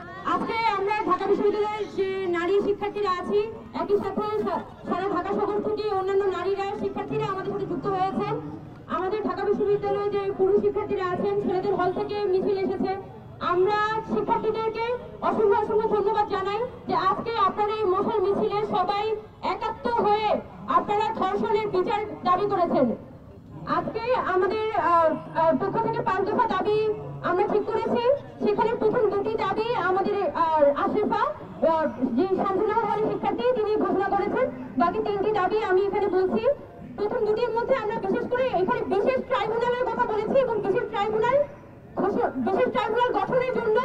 আজকে আমরা ঢাকা বিশ্ববিদ্যালয়ের যে নারী শিক্ষার্থীরা আছি, একই সাথে সারা ঢাকা শহর থেকে অন্যান্য নারীরা শিক্ষার্থীরা আমাদের সাথে যুক্ত হয়েছেন। আমাদের ঢাকা বিশ্ববিদ্যালয়ে যে পুরুষ শিক্ষার্থীরা আছেন, ছেলেদের হল থেকে মিছিল এসেছে। আমরা শিক্ষার্থীদেরকে অসংখ্য অসংখ্য ধন্যবাদ জানাই যে আজকে আপনারা এই মশাল মিছিলে সবাই একাত্ম হয়ে আপনারা ধর্ষণের বিচার দাবি করেছেন। আজকে আমাদের পক্ষ থেকে 5 দফা দাবি আমরা ঠিক করেছি। সেখানে প্রথম 2টি দাবি আমাদের আশরাফা যে শামসুন্নাহার হলের শিক্ষার্থী তিনি ঘোষণা করেছেন। বাকি 3টি দাবি আমি এখানে বলছি। প্রথম 2টির মধ্যে আমরা বিশেষ করে এখানে বিশেষ ট্রাইব্যুনালের কথা বলেছি এবং বিশেষ ট্রাইব্যুনাল গঠনের জন্য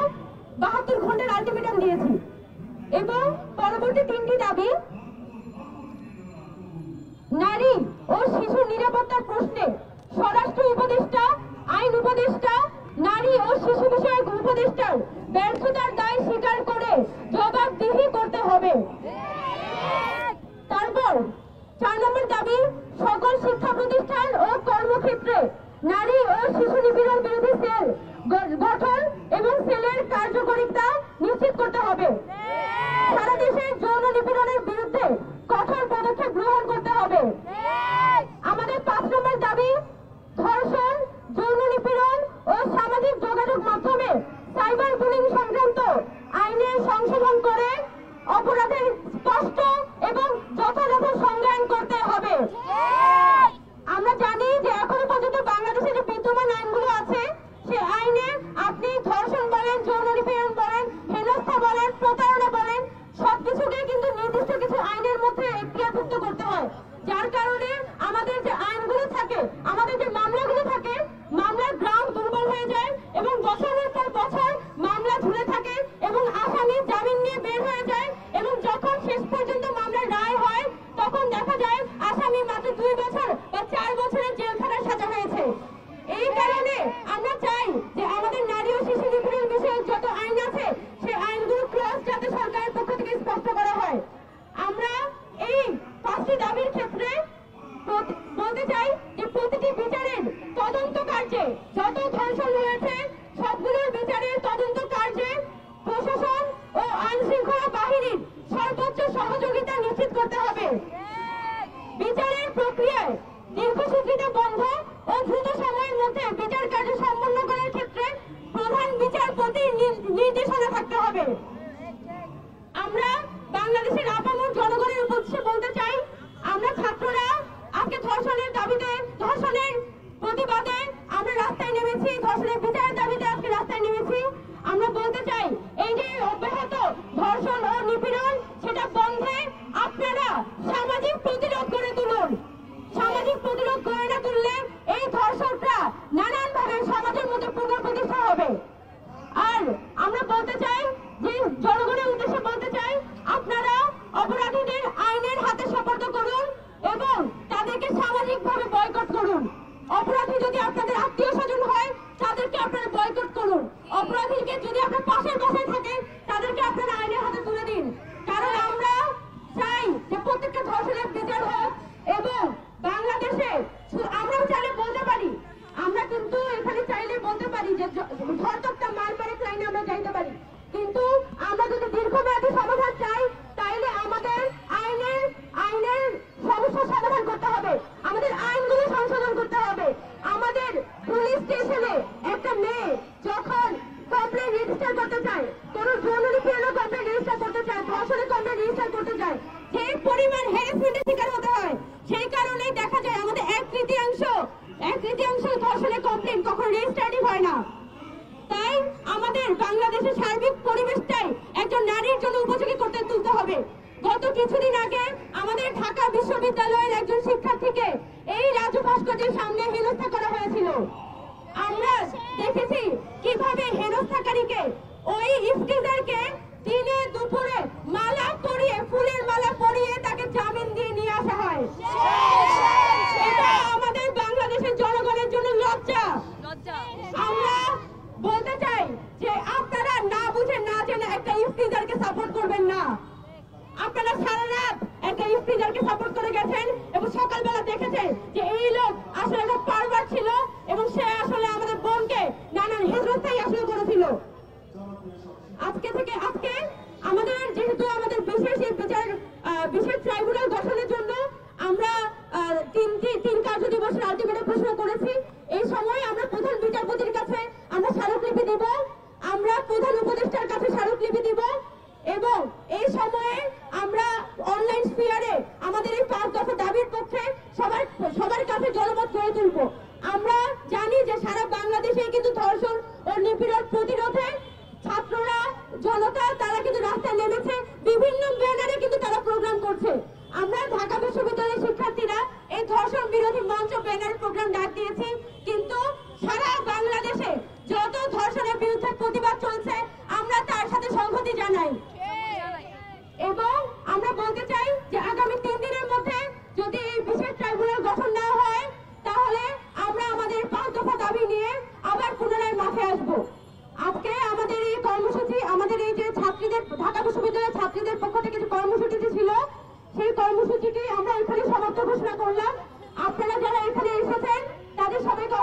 72 ঘন্টার আলটিমেটাম দিয়েছি। এবং পরবর্তী 3টি দাবি, নারী ও শিশু নিরাপত্তার প্রশ্নে স্বরাষ্ট্র উপদেষ্টা, আইন উপদেষ্টা, নারী ও শিশু বিষয়ক উপদেষ্টার ব্যর্থতার দায় স্বীকার করে জবাবদিহি করতে হবে। তারপর 4 নম্বর দাবি, সকল শিক্ষা প্রতিষ্ঠান ও কর্মক্ষেত্রে নারী ও শিশু নিপীড়ন বিরোধী সেল গঠন এবং সেলের কার্যকারিতা নিশ্চিত করতে হবে। সারা দেশে যৌন নিপীড়নের বিরুদ্ধে কঠোর পদক্ষেপ গ্রহণ করতে হবে। আমাদের 5 নম্বর দাবি, ধর্ষণ, যৌন নিপীড়ন ও সামাজিক যোগাযোগ মাধ্যমে সাইবার বুলিং সংক্রান্ত আইনের সংশোধন করে অপরাধের স্পষ্ট এবং যথাযথ সংজ্ঞায়ন করতে হবে। আমরা জানি যে এখনো পর্যন্ত বাংলাদেশে যে বিদ্যমান আইনগুলো আছে, সে আইনে আপনি ধর্ষণ বলেন, যৌন নিপীড়ন বলেন, হেনস্থা বলেন, প্রতারণা বলেন, সবকিছুকে কিন্তু নির্দিষ্ট কিছু আইনের মধ্যে এখতিয়ারভুক্ত করতে হয়। যার কারণে আমাদের যে আইনগুলো থাকে, আমাদের যে মামলাগুলো থাকে, মামলার গ্রাউন্ড দুর্বল হয়ে যায় এবং বছরের পর বছর মামলা ঝুলে থাকে এবং আসামি জামিন নিয়ে বের হয়ে যায় এবং যখন শেষ পর্যন্ত মামলার রায় হয় তখন দেখা যায় আসামি মাত্র 2 বছর বা 4 বছরের জেলখানার সাজা হয়েছে। এই কারণে আমরা চাই যে আমাদের নারী ও শিশু নিপীড়ন বিষয়ক যত আইন আছে, সেই আইনগুলো ক্লজ যাতে সরকারের পক্ষ থেকে স্পষ্ট করা হয়। আমরা এই 5টি দাবির ক্ষেত্রে বলতে চাই যে প্রতিটি বিচারের তদন্ত কার্যে যত ধর্ষণ হয়েছে সবগুলোর বিচারের তদন্ত কার্যে প্রশাসন ও আইন শৃঙ্খলা বাহিনীর সর্বোচ্চ সহযোগিতা নিশ্চিত করতে হবে। বিচারের প্রক্রিয়ায় দীর্ঘসূত্রিতা বন্ধ ও দ্রুত সময়ের মধ্যে বিচার কার্য সম্পন্ন করার ক্ষেত্রে প্রধান বিচারপতির নির্দেশনা থাকতে হবে। আমরা বাংলাদেশের আপামর জনগণের উদ্দেশ্যে বলতে চাই, আমরা ছাত্ররা আজকে ধর্ষণের দাবিতে, ধর্ষণের প্রতিবাদে আমরা রাস্তায় নেমেছি, ধর্ষণের বিচারের দাবিতে আজকে রাস্তায় নেমেছি। আমরা বলতে চাই, এই যে অব্যাহত ধর্ষণ ও নিপীড়ন, সেটা বন্ধে আপনারা সামাজিক প্রতিরোধ গড়ে তুলুন। সামাজিক প্রতিরোধ গড়ে না তুললে এই ধর্ষকরা নানানভাবে সমাজের মধ্যে পুনঃপ্রতিষ্ঠা হবে। আর আমরা বলতে চাই যে জনগণের উদ্দেশ্যে বলতে চাই, আপনারা অপরাধীদের আইনের হাতে সোপর্দ করুন এবং তাদেরকে সামাজিকভাবে বয়কট করুন। অপরাধী যদি আপনাদের আত্মীয় স্বজন হয়, তাদেরকে আপনারা বয়কট করুন। অপরাধীকে যদি আপনার পাশের বাসায় থাকে, তাদেরকে আপনারা আইনের হাতে তুলে দিন। কারণ আমরা চাই যে প্রত্যেকটা ধর্ষণের বিচার হোক এবং বাংলাদেশে আমরাও চাইলে বলতে পারি, আমরা কিন্তু এখানে চাইলে বলতে পারি যে ধর্ষকটা মার পারে লাইনে আমরা যাইতে পারি, কিন্তু আমরা যদি দীর্ঘমেয়াদী সমাধান চাই তাইলে আমাদের আইনের সমস্যার সমাধান করতে হবে, আমাদের আইনগুলো সংশোধন করতে হবে। আমাদের পুলিশ স্টেশনে একটা মেয়ে যখন কমপ্লেন রেজিস্টার করতে চায়, কোন যৌন নিপীড়নের কমপ্লেন রেজিস্টার করতে চায়, ধর্ষণের কমপ্লেন রেজিস্টার করতে চায়, যে পরিমাণ হ্যারাসমেন্টের শিকার হতে হয়, সেই কারণেই দেখা যায় আমাদের 1/3 ধর্ষণের কমপ্লেন কখন রেজিস্টারই হয় না। তাই আমাদের বাংলাদেশের সার্বিক পরিবেশটাই একজন নারীর জন্য উপযোগী করতে তুলতে হবে। গত কিছুদিন আগে আমাদের ঢাকা বিশ্ববিদ্যালয়ের একজন শিক্ষার্থীকে এই রাজু ভাস্কর্যের সামনে হেনস্থা করা হয়েছিল। আমরা দেখেছি কিভাবে হেনস্থাকারীকে, ওই ইফতিজারকে দিনে দুপুরে মালা পরিয়ে, ফুলের মালা পরিয়ে তাকে জামিন দিয়ে নিয়ে আসা হয়। এটা আমাদের বাংলাদেশের জনগণের জন্য লজ্জা। আমরা বলতে চাই যে আপনারা না বুঝে না জেনে একটা ইফতিজারকে সাপোর্ট করবেন না। আপনারা সারা রাত একটা ইফতিজারকে সাপোর্ট করে গেছেন এবং সকালবেলা দেখেছেন যে এই লোক আসলে একটা পারভার্ট ছিল এবং সে আসলে আমাদের বোনকে নানান হেনস্থাই আসলে করেছিল। আজকে আমাদের যেহেতু আমাদের বিশেষ ট্রাইব্যুনাল গঠনের জন্য আমরা 3 কার্য দিবসের আলটিমেটাম ঘোষণা করেছি। এই সময় আমরা প্রধান বিচারপতির কাছে আমরা স্মারকলিপি দেব, আমরা প্রধান উপদেষ্টার কাছে স্মারকলিপি দেব এবং এই সময়ে আমরা অনলাইন স্ফিয়ারে আমাদের এই 5 দফা দাবির পক্ষে সবার কাছে জনমত গড়ে তুলব। আমরা জানি যে সারা বাংলাদেশে কিন্তু ধর্ষণ ও নিপীড়ন প্রতিরোধে ছাত্ররা জনতা তারা কিন্তু রাস্তায় নেমেছে, বিভিন্ন ব্যানারে কিন্তু তারা প্রোগ্রাম করছে। আমরা ঢাকা বিশ্ববিদ্যালয়ের শিক্ষার্থীরা এই ধর্ষণ বিরোধী মঞ্চ ব্যানার প্রোগ্রাম ডাক দিয়েছি, কিন্তু সারা বাংলাদেশে যত ধর্ষণের বিরুদ্ধে প্রতিবাদ চলছে আমরা তার সাথে সংহতি জানাই এবং আমরা বলতে চাই যে আগামী 3 দিনের মধ্যে যদি এই বিশেষ ট্রাইব্যুনাল গঠন না হয় তাহলে আমরা আমাদের 5 দফা দাবি নিয়ে আবার পুনরায় মাঠে আসবো। আজকে আমাদের এই কর্মসূচি, আমাদের এই যে ছাত্রীদের ঢাকা বিশ্ববিদ্যালয়ের ছাত্রীদের পক্ষ থেকে যে কর্মসূচিটি ছিল সেই কর্মসূচিটি আমরা এখানে সমাপ্ত ঘোষণা করলাম। আপনারা যারা এখানে এসেছেন তাদের সবাইকে